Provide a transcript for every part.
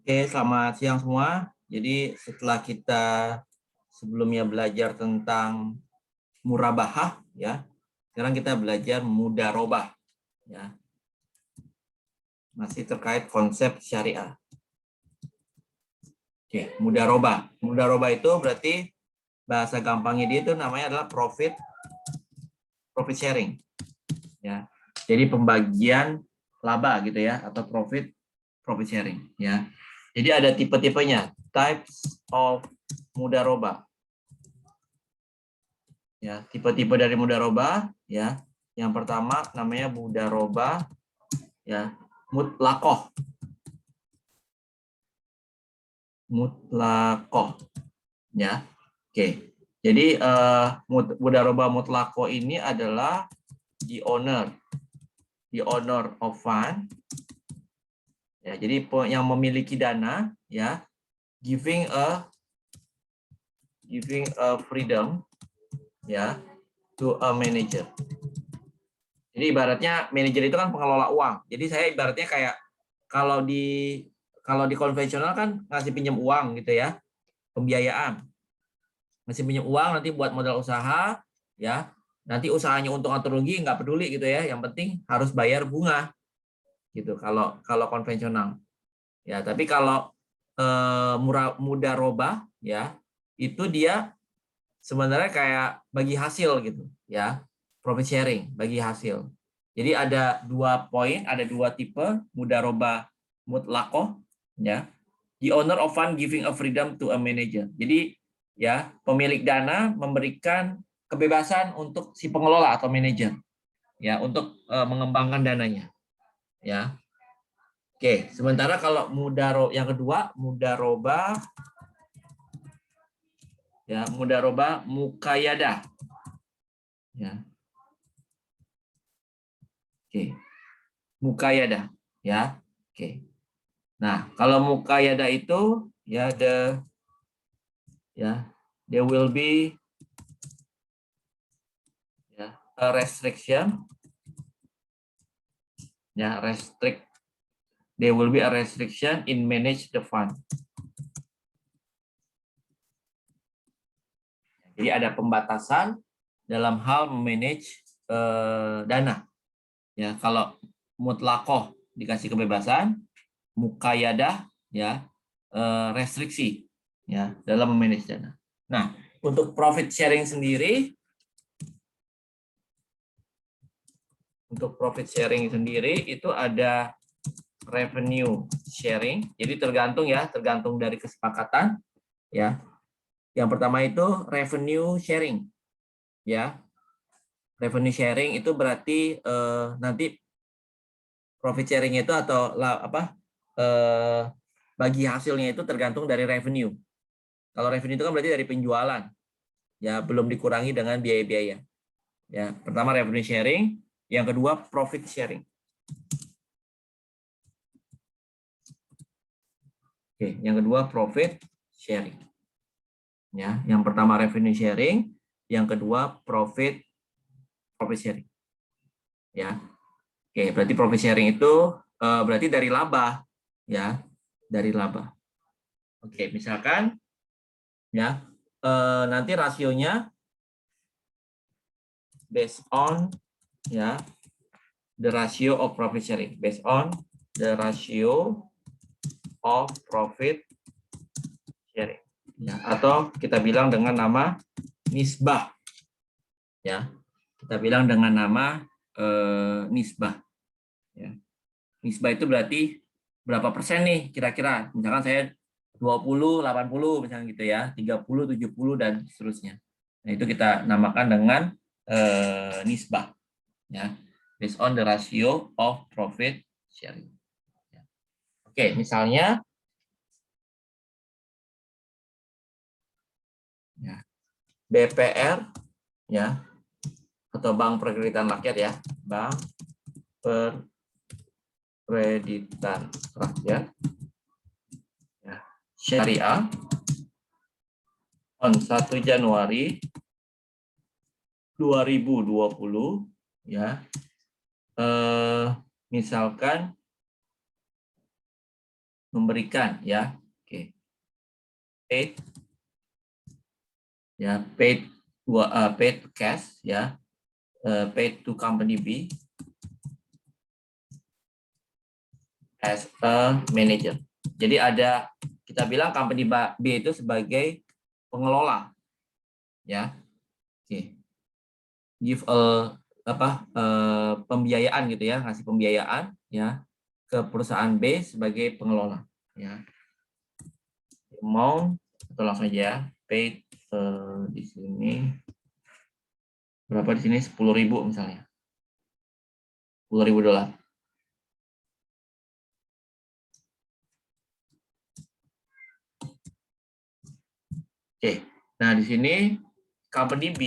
Oke, selamat siang semua. Jadi setelah kita sebelumnya belajar tentang murabahah, ya, sekarang kita belajar mudarobah, ya, masih terkait konsep syariah. Oke, mudarobah. Mudarobah itu berarti bahasa gampangnya dia itu namanya adalah profit sharing, ya. Jadi pembagian laba gitu ya, atau profit sharing, ya. Jadi ada tipe-tipenya, types of mudarobah. Ya, tipe-tipe dari mudarobah, ya. Yang pertama namanya mudarobah, ya, mutlakoh. Mutlakoh, ya. Oke. Jadi mudarobah mutlakoh ini adalah the owner of fund. Ya, jadi yang memiliki dana, ya, giving a freedom, ya, to a manager. Jadi ibaratnya manajer itu kan pengelola uang. Jadi saya ibaratnya kayak kalau di konvensional kan ngasih pinjam uang gitu ya, pembiayaan. Ngasih pinjam uang nanti buat modal usaha, ya. Nanti usahanya untung atau rugi nggak peduli gitu ya. Yang penting harus bayar bunga gitu. Kalau konvensional. Ya, tapi kalau mudarobah, ya, itu dia sebenarnya kayak bagi hasil gitu, ya. Profit sharing, bagi hasil. Jadi ada dua tipe mudarobah mutlakoh, ya. The owner of fund giving a freedom to a manager. Jadi ya, pemilik dana memberikan kebebasan untuk si pengelola atau manajer, ya, untuk mengembangkan dananya, ya. Oke, sementara kalau yang kedua mudarobah, ya, mudarobah muqayyadah, ya. Oke, muqayyadah, ya. Oke. Nah, kalau muqayyadah itu ya there will be, ya, a restriction, ya, there will be a restriction in manage the fund. Jadi ada pembatasan dalam hal memanage dana. Ya, kalau mutlakoh dikasih kebebasan, muqayyadah, ya, restriksi, ya, dalam memanage dana. Nah, untuk profit sharing sendiri, itu ada revenue sharing. Jadi tergantung dari kesepakatan, ya. Yang pertama itu revenue sharing, ya. Revenue sharing itu berarti nanti profit sharing itu atau bagi hasilnya itu tergantung dari revenue. Kalau revenue itu kan berarti dari penjualan, ya, belum dikurangi dengan biaya-biaya. Ya, pertama revenue sharing, yang kedua profit sharing. Oke, yang kedua profit sharing. Ya, yang pertama revenue sharing, yang kedua profit sharing. Ya. Oke, berarti profit sharing itu berarti dari laba, ya, dari laba. Oke, misalkan, ya, nanti rasionya based on, ya, the ratio of profit sharing, based on the ratio of profit sharing, ya, atau kita bilang dengan nama nisbah, ya, kita bilang dengan nama nisbah, ya. Nisbah itu berarti berapa persen nih kira-kira, misalkan saya 20, 80 misalnya gitu ya, 30, 70 dan seterusnya. Nah, itu kita namakan dengan nisbah, ya, based on the ratio of profit sharing. Oke, misalnya, ya, BPR, ya, atau Bank Perkreditan Rakyat, ya, Bank Perkreditan Rakyat, ya, syariah on 1 Januari 2020, ya, misalkan memberikan, ya. Oke. Paid, ya, paid to cash, ya, paid to company B as a manager. Jadi ada, kita bilang company B itu sebagai pengelola, ya. Oke. Give pembiayaan gitu ya, ngasih pembiayaan ya ke perusahaan B sebagai pengelola, ya. Amount, atau langsung aja paid di sini berapa, di sini 10.000 misalnya, $10.000. Oke, nah di sini company B,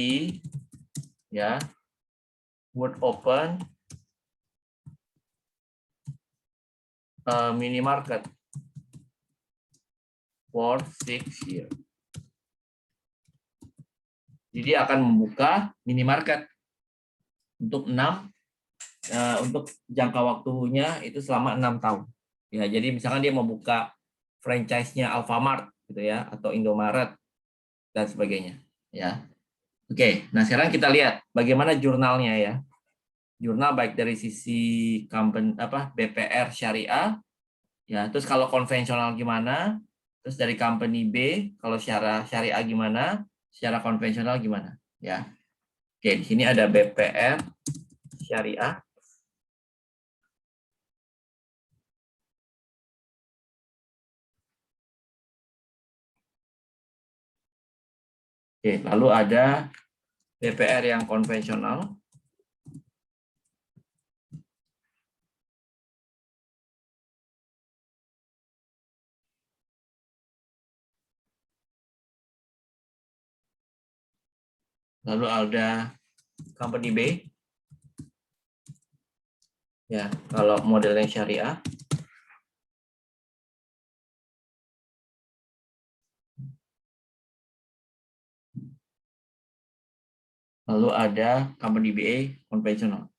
ya, would open a minimarket for 6 years. Jadi akan membuka minimarket untuk untuk jangka waktunya itu selama 6 tahun. Ya, jadi misalkan dia mau buka franchise-nya Alfamart gitu ya, atau Indomaret dan sebagainya, ya. Oke, nah sekarang kita lihat bagaimana jurnalnya, ya. Jurnal baik dari sisi company BPR Syariah, ya. Terus kalau konvensional gimana? Terus dari company B kalau secara syariah gimana? Secara konvensional gimana, ya. Oke, di sini ada BPR Syariah. Oke, lalu ada BPR yang konvensional. Lalu ada company B. Ya, kalau modelnya syariah. Lalu ada company BA konvensional.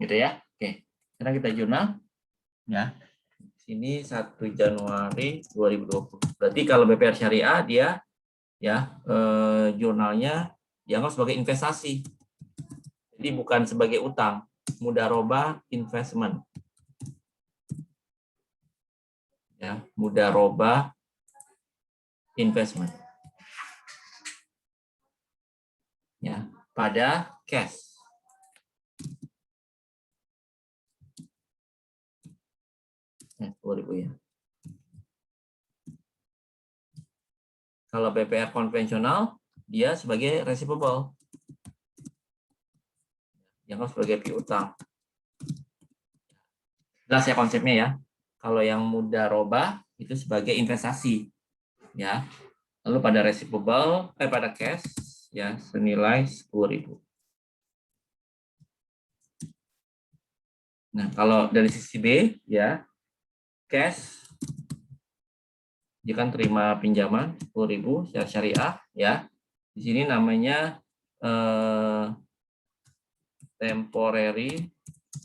Gitu ya. Oke. Sekarang kita jurnal, ya. Sini 1 Januari 2020. Berarti kalau BPR Syariah dia, ya, jurnalnya dianggap sebagai investasi. Jadi bukan sebagai utang. Mudharabah investment. Ya, mudharabah investment. Ya, pada cash. Ya, 2000 ya. Kalau BPR konvensional dia sebagai receivable. Dianggap sebagai piutang. Jelas ya konsepnya, ya. Kalau yang mudharabah itu sebagai investasi, ya. Lalu pada receivable, pada cash, ya, senilai 10.000. Nah, kalau dari sisi B, ya, cash, dia kan terima pinjaman 10.000 secara syariah, ya. Di sini namanya temporary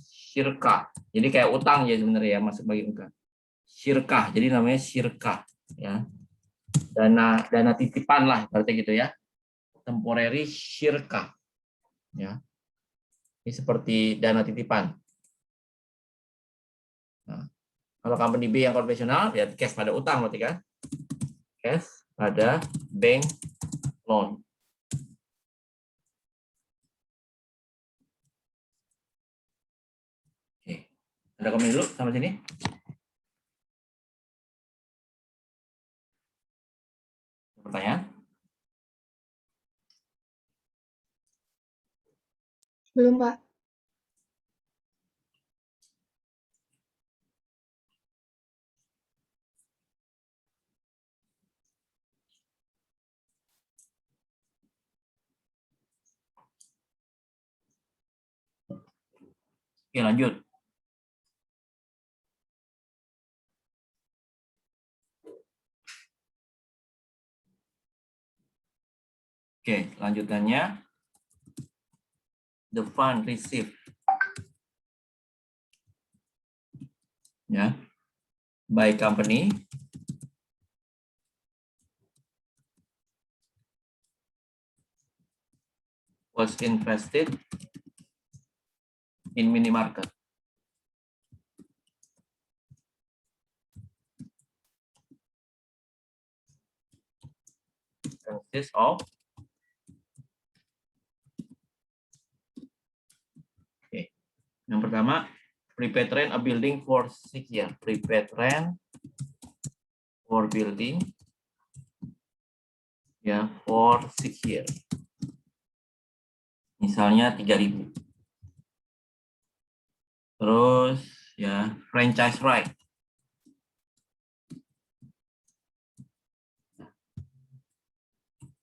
syirkah. Jadi kayak utang ya sebenarnya, ya, masuk bagi utang. Syirkah, jadi namanya syirkah, ya. Dana titipan lah berarti gitu, ya. Temporary syirkah, ya. Ini seperti dana titipan. Nah, kalau company B yang konvensional, ya cash pada utang berarti kan. Cash pada bank loan. Oke. Ada komen dulu sampai sini? Pertanyaan? Belum, Pak. Oke, lanjut. Oke, lanjutannya the fund received ya by company was invested in minimarket. Consists of yang pertama, prepaid rent a building for 6 years. Prepaid rent for building ya for 6 years. Misalnya 3.000. Terus ya franchise right.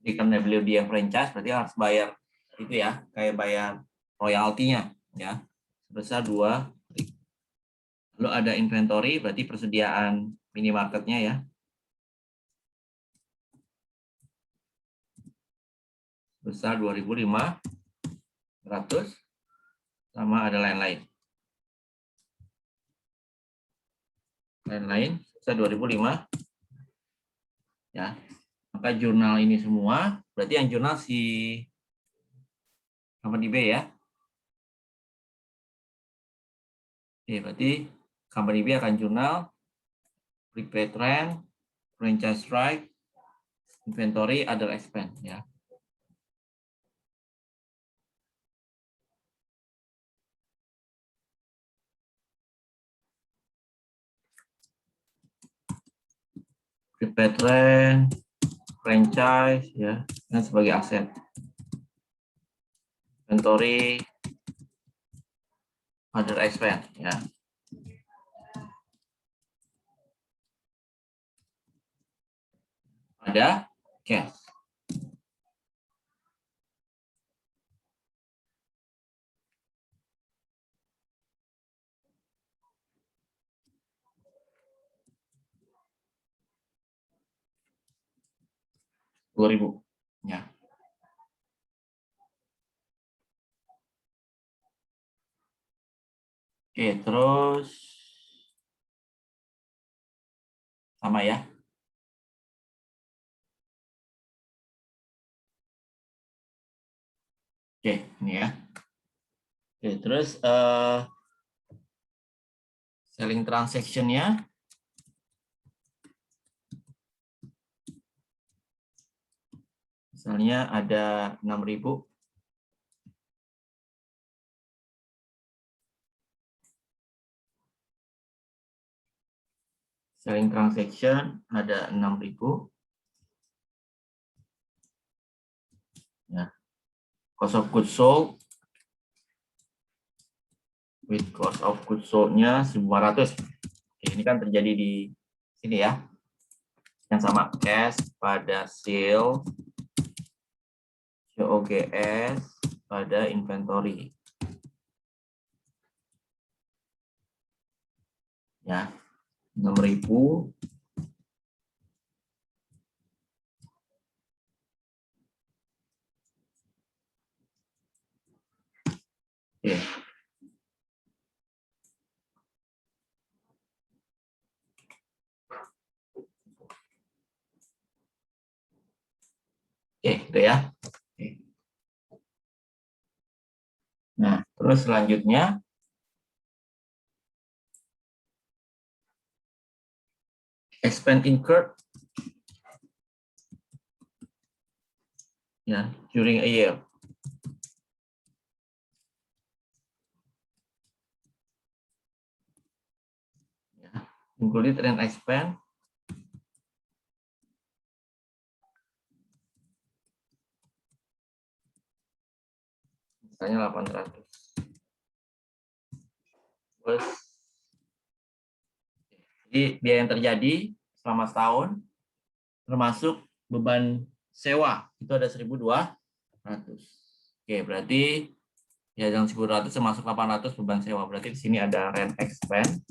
Jadi karena beliau dia franchise berarti harus bayar itu ya, kayak bayar royaltinya ya. Sebesar 2. Lalu ada inventory berarti persediaan minimarketnya ya. Besar 2.500 sama ada lain-lain. Lain-lain besar 2.500 ya. Maka jurnal ini semua berarti yang jurnal si company B ya. Oke, berarti company B akan jurnal prepaid rent, franchise right, inventory, other expense ya. Prepaid rent, franchise ya, dan sebagai aset. Inventory, other expense ya. Ada cash. Rp2.000 ya. Oke, terus sama ya. Oke, ini ya. Oke, terus selling transaction-nya misalnya ada 6.000. Selling transaction ada 6.000. Ya. Cost of goods sold with cost of goods sold-nya 1.500. Oke, ini kan terjadi di sini ya. Yang sama cash pada sale, COGS pada inventory. Ya. 6.000 Oke. Oke, itu ya. Oke. Nah, terus selanjutnya expense incurred ya during a year. Ya, included rent expense misalnya 800. Terus jadi biaya yang terjadi selama setahun termasuk beban sewa itu ada 1.200. Oke, berarti Ya, yang 1.100 termasuk 800 beban sewa. Berarti di sini ada rent expense.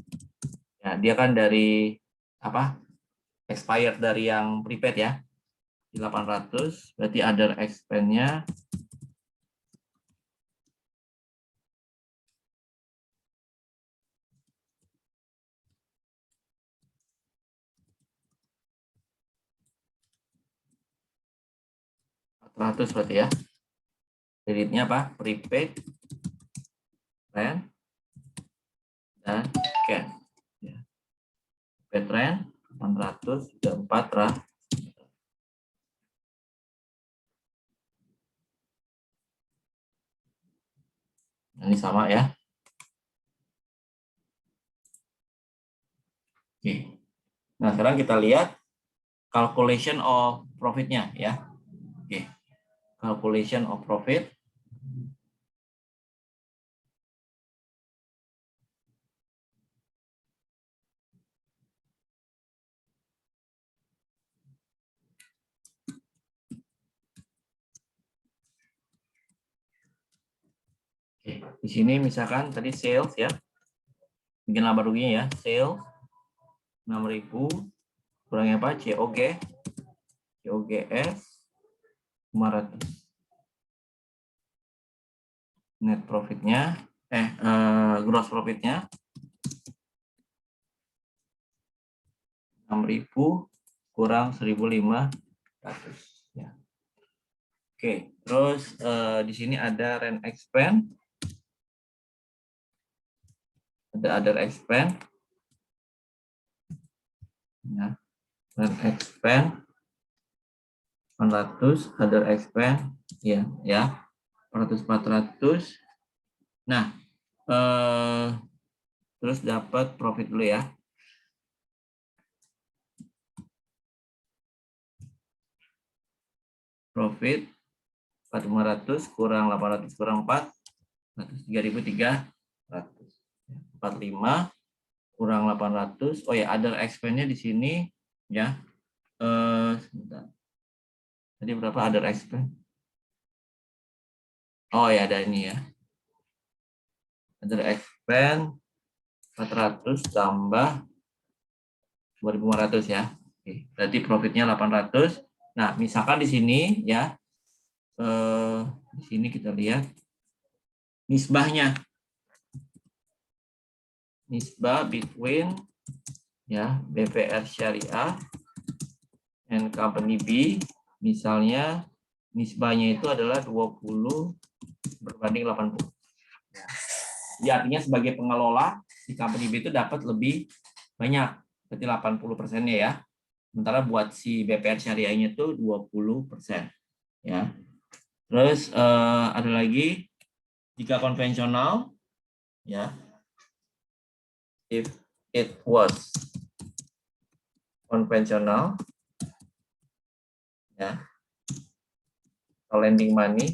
Ya, dia kan dari apa? Expired dari yang prepaid ya. Di 800, berarti other expense-nya berarti ya. Kreditnya apa? Prepaid, rent, dan cash. Ya. Prepaid rent 800 sudah 4 lah. Ini sama ya. Oke. Nah, sekarang kita lihat calculation of profit-nya ya. Oke. Calculation of profit. Oke. Di sini misalkan tadi sales ya. Bikin laba ruginya ya. Sales 6.000 kurangnya apa? COG. COGS 500. Net profitnya gross profitnya 6.000 kurang 1.500 ya. Oke, terus di sini ada rent expense, ada other expense ya. Rent expense 400, other expense ya 400. Nah, terus dapat profit dulu ya. Profit 4.500 kurang 800 kurang 4, 3.300. 45 kurang 800. Oh ya, other expense-nya di sini ya. Sebentar. Tadi berapa other expense? Oh ya, ada ini ya. Other expense 400 tambah 2.500 ya. Oke, berarti profitnya 800. Nah, misalkan di sini ya, di sini kita lihat nisbahnya. Nisbah between ya BPR Syariah and Company B, misalnya nisbahnya itu adalah 20 berbanding 80. Ya, artinya sebagai pengelola di Company B itu dapat lebih banyak, berarti 80%-nya ya. Sementara buat si BPR Syariahnya itu 20% ya. Terus ada lagi jika konvensional ya. If it was konvensional ya. Lending money,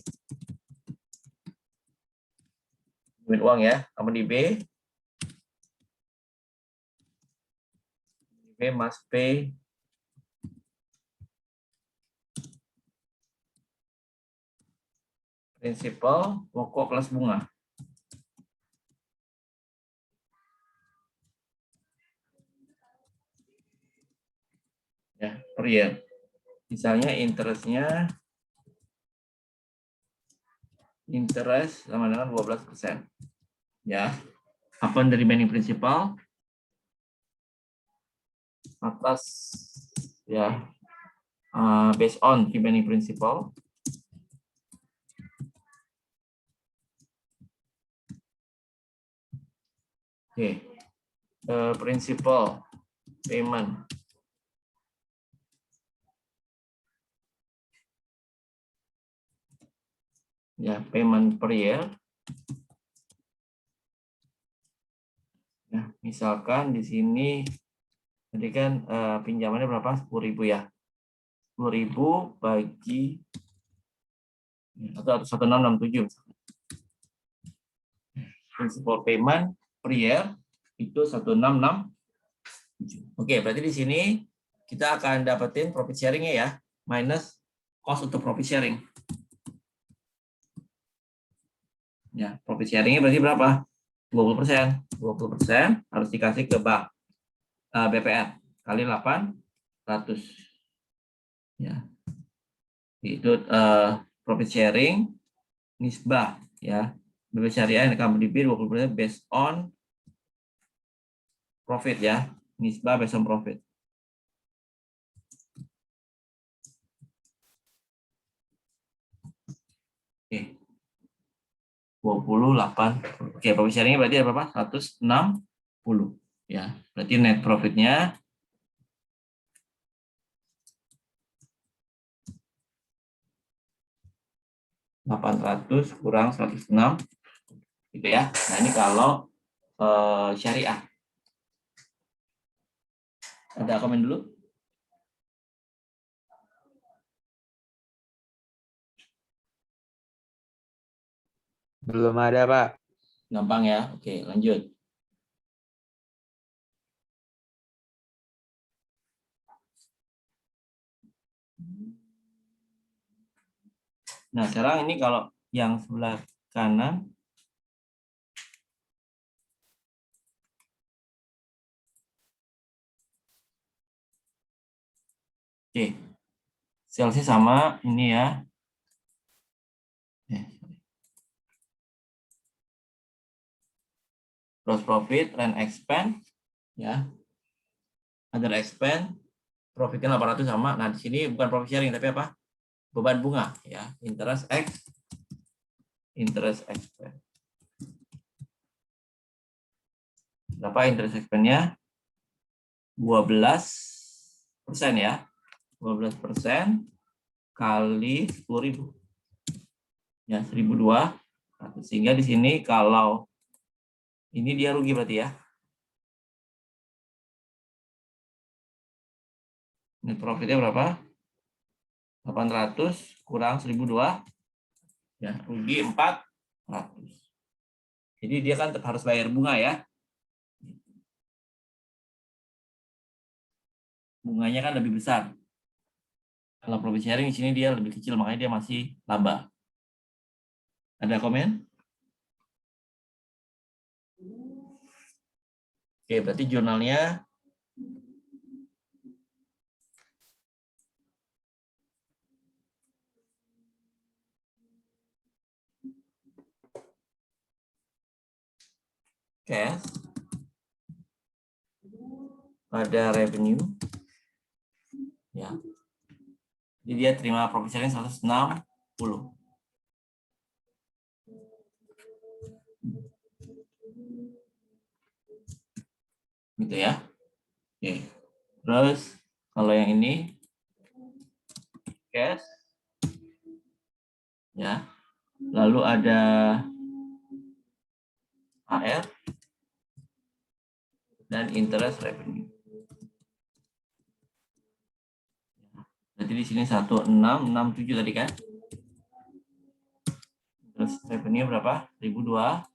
duit uang ya, Company B must pay principal pokok plus bunga. Ya, per year. Misalnya interest sama dengan 12%. Ya. Upon the remaining principal atas ya based on remaining principal principal payment ya, payment per year ya. Misalkan di sini tadi kan pinjamannya berapa? 10.000 ya. 10.000 bagi atau 1667. Principal payment per year itu 1667. Oke, berarti di sini kita akan dapetin profit sharing-nya ya, minus cost untuk profit sharing. Ya, profit sharingnya berarti berapa? 20%. 20% harus dikasih ke bank BPR kali 800. Ya, itu profit sharing nisbah ya. BPR syariah yang company B 20% based on profit ya. Nisbah based on profit. Oke. 28. Oke, profit sharingnya berarti ada berapa? 160 ya. Berarti net profitnya 800 kurang 106 gitu ya. Nah, ini kalau syariah. Ada komen dulu? Belum ada, Pak. Gampang ya. Oke, lanjut. Nah, sekarang ini kalau yang sebelah kanan, oke, salesnya sama ini ya. Gross profit, rent expense, ya. Other expense, profitnya 800 sama. Nah, di sini bukan profit sharing, tapi apa? Beban bunga, ya. Interest expense. Berapa interest expense-nya? 12% ya. 12% kali 10.000. Ya, 1.200. Sehingga di sini kalau ini dia rugi berarti ya. Net profitnya berapa? 800 kurang 1.200. Ya, rugi 400. Jadi dia kan tetap harus bayar bunga ya. Bunganya kan lebih besar. Kalau profit sharing di sini dia lebih kecil, makanya dia masih laba. Ada komen? Oke, berarti jurnalnya cash pada revenue ya. Jadi dia terima profit sharing 160. Gitu ya. Oke. Terus kalau yang ini cash ya. Lalu ada AR dan interest revenue. Berarti di sini 1667 tadi kan? Terus revenue berapa? 1.200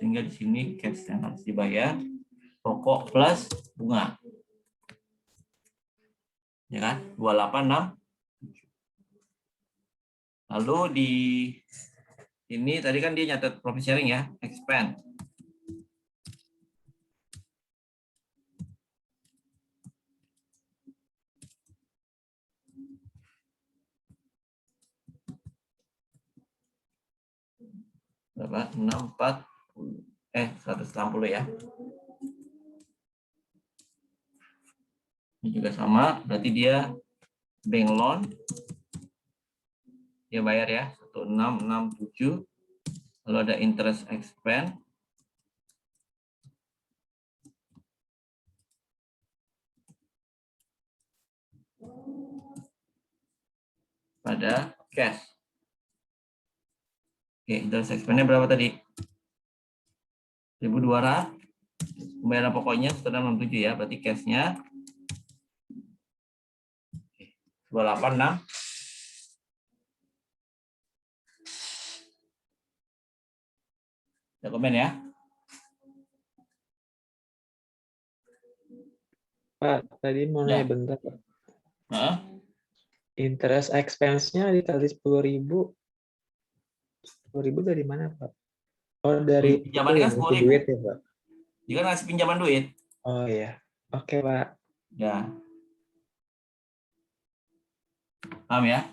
sehingga di sini cash yang harus dibayar pokok plus bunga. Ya kan? 286. Lalu di ini tadi kan dia nyatet profit sharing ya, expense. Berapa? 160 ya. Ini juga sama, berarti dia bank loan dia bayar ya 1667. Lalu ada interest expense pada cash. Oke, interest expense-nya berapa tadi? 1.200. Pembayaran pokoknya 1.667 ya, berarti cash-nya 286. Ada komen ya? Pak, tadi mau nanya bentar, Pak. Heeh. Interest expense-nya dikali 10.000 10.000 dari mana, Pak? Oh, dari itu Pinjaman kan yang isi 10.000. duit ya, Pak? Dia kan ngasih pinjaman duit. Oh iya. Oke, Pak. Ya, paham ya?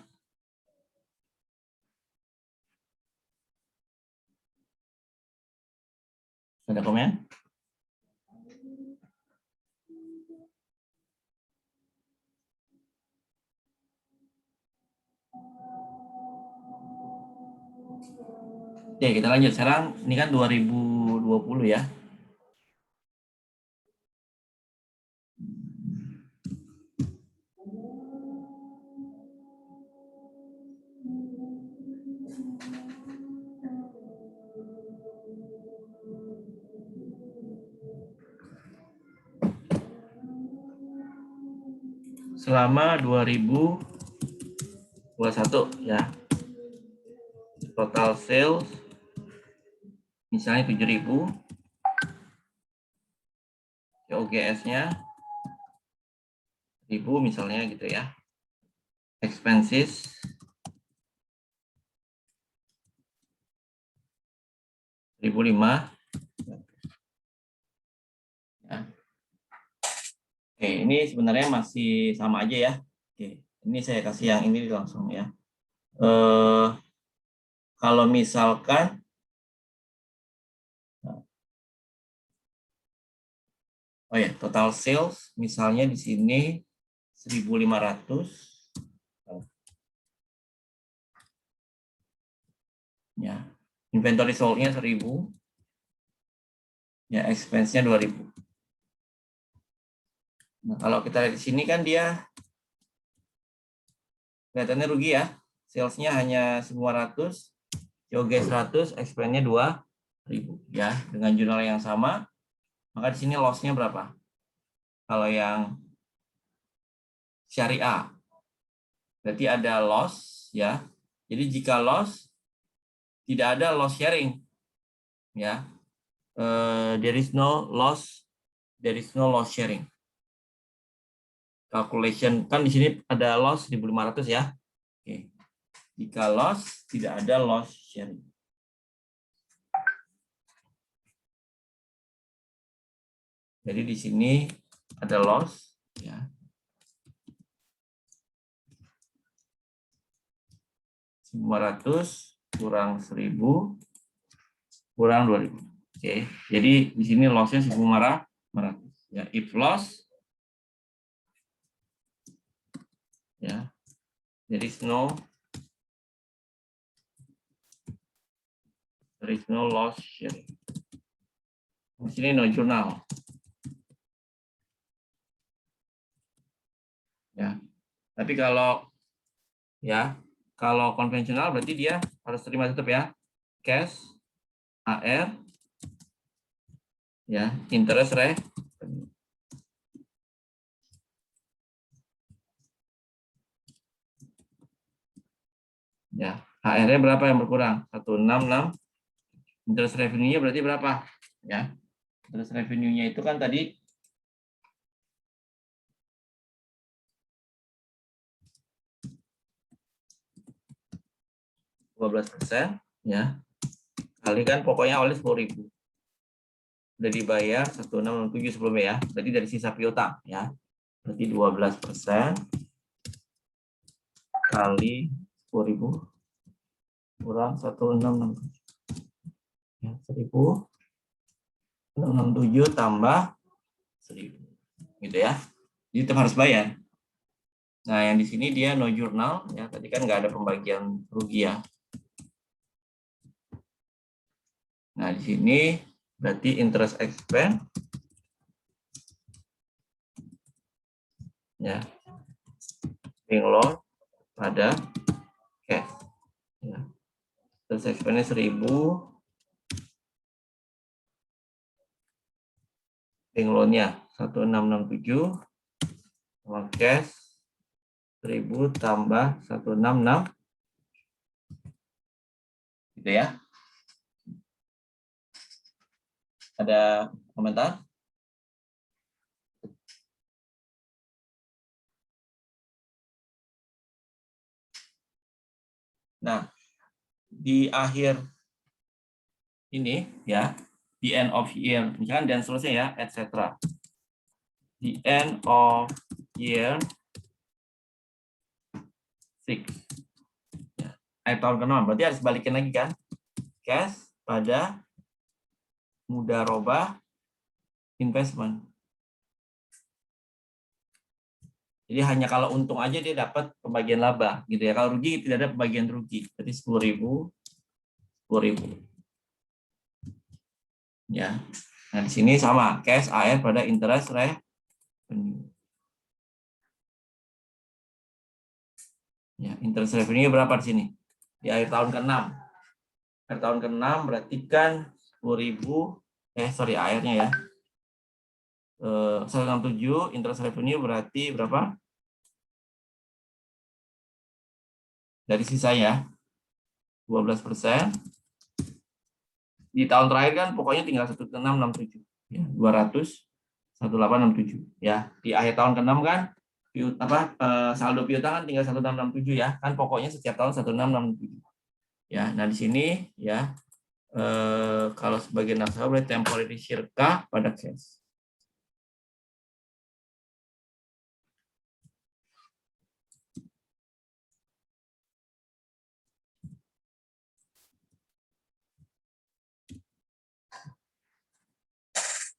Ada komen? Oke, kita lanjut. Sekarang ini kan 2020 ya. Selama 2021 ya. Total sales misalnya 7.000. OGS-nya 1.000 misalnya gitu ya. Expenses 1.005 ya. Oke, ini sebenarnya masih sama aja ya. Oke, ini saya kasih yang ini langsung ya. Kalau misalkan oh ya, total sales misalnya di sini 1.500 ya. Inventory sold-nya 1.000 ya, expense-nya 2.000. Nah, kalau kita lihat di sini kan dia kelihatannya rugi ya. Sales-nya hanya 1.500, COG 100, expense-nya 2.000 ya. Dengan jurnal yang sama, maka di sini loss-nya berapa? Kalau yang syariah berarti ada loss ya. Jadi jika loss tidak ada loss sharing ya. There is no loss sharing. Calculation kan di sini ada loss 1.500 ya. Oke. Jika loss tidak ada loss sharing. Jadi di sini ada loss ya. Ratus kurang 1.000 kurang 2.000. Oke. Jadi di sini loss-nya 1.500 ya. If loss ya, there is no loss sharing. Di sini no journal. Ya. Tapi kalau konvensional berarti dia harus terima tetap ya. Cash, AR, ya, interest rate. Ya, HR-nya berapa yang berkurang? 166. Interest revenue-nya berarti berapa? Ya. Interest revenue-nya itu kan tadi 12% ya. Kali kan pokoknya oleh 10.000. Udah dibayar 1.667 sebelumnya ya. Berarti dari sisa piutang ya. Berarti 12% kali 10.000 kurang 1.667. Ya, 1.667 tambah 1.000. Gitu ya. Jadi tetap harus bayar. Nah, yang di sini dia no journal ya. Tadi kan nggak ada pembagian rugi ya. Nah, di sini berarti interest expense ya. Paying loan pada cash. Ya. Interest expense 1.000. Paying loan-nya 1.667 sama cash 1.000 tambah 166 gitu ya. Ada komentar? Nah, di akhir ini ya, di end of year, misalkan dan seterusnya ya, etc. The end of year 6. Ya. Tahun ke-6, berarti harus balikin lagi kan? Cash pada mudharabah investment. Jadi hanya kalau untung aja dia dapat pembagian laba gitu ya. Kalau rugi tidak ada pembagian rugi. Berarti 10.000, 10.000. Ya. Nah, di sini sama cash AR pada interest revenue. Ya, interest revenue berapa di sini? Di akhir tahun ke-6. Akhir tahun ke-6 berarti kan 10.000 AR-nya ya. 167 interest revenue berarti berapa? Dari sisanya 12%. Di tahun terakhir kan pokoknya tinggal 1667 ya, 200 1867 ya. Di akhir tahun ke-6 kan saldo piutang kan tinggal 1667 ya. Kan pokoknya setiap tahun 1667. Ya, nah di sini ya kalau sebagai nasabah berarti temporary syirkah pada cash.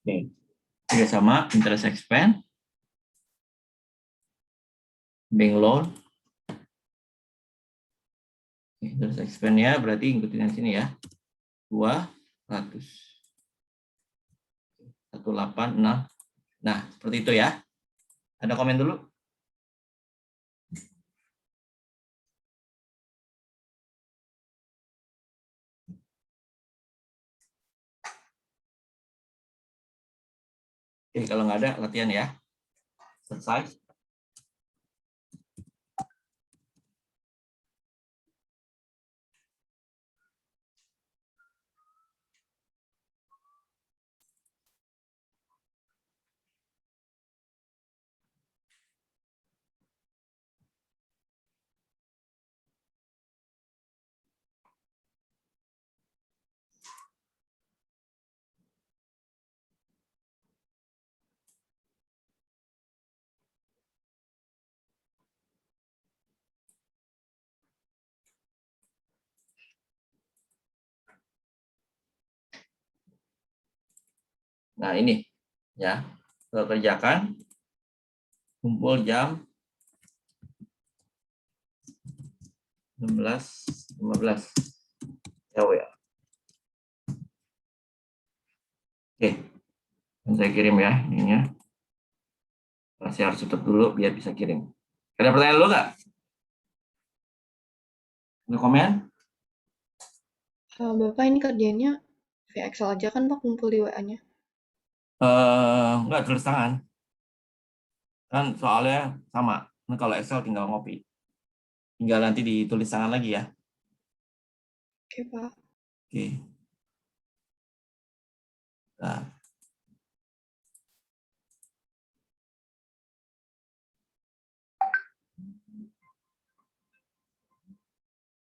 Oke. Juga sama interest expense, bank loan. Interest expense-nya berarti ikutin yang sini ya. 200. 186. Nah, seperti itu ya. Ada komen dulu? Oke, kalau nggak ada latihan ya. Selesai. Nah, ini ya. Kalau kerjakan kumpul jam 16.15 ya. Oke, dan saya kirim ya ininya. Saya harus tutup dulu biar bisa kirim. Ada pertanyaan dulu nggak? Ada komen? Bapak ini kerjanya via Excel aja kan Pak kumpul di WA-nya? Nggak, tulis tangan. Kan soalnya sama. Nah, kalau Excel tinggal ngopi. Tinggal nanti ditulis tangan lagi ya. Oke Pak. Oke. Nah.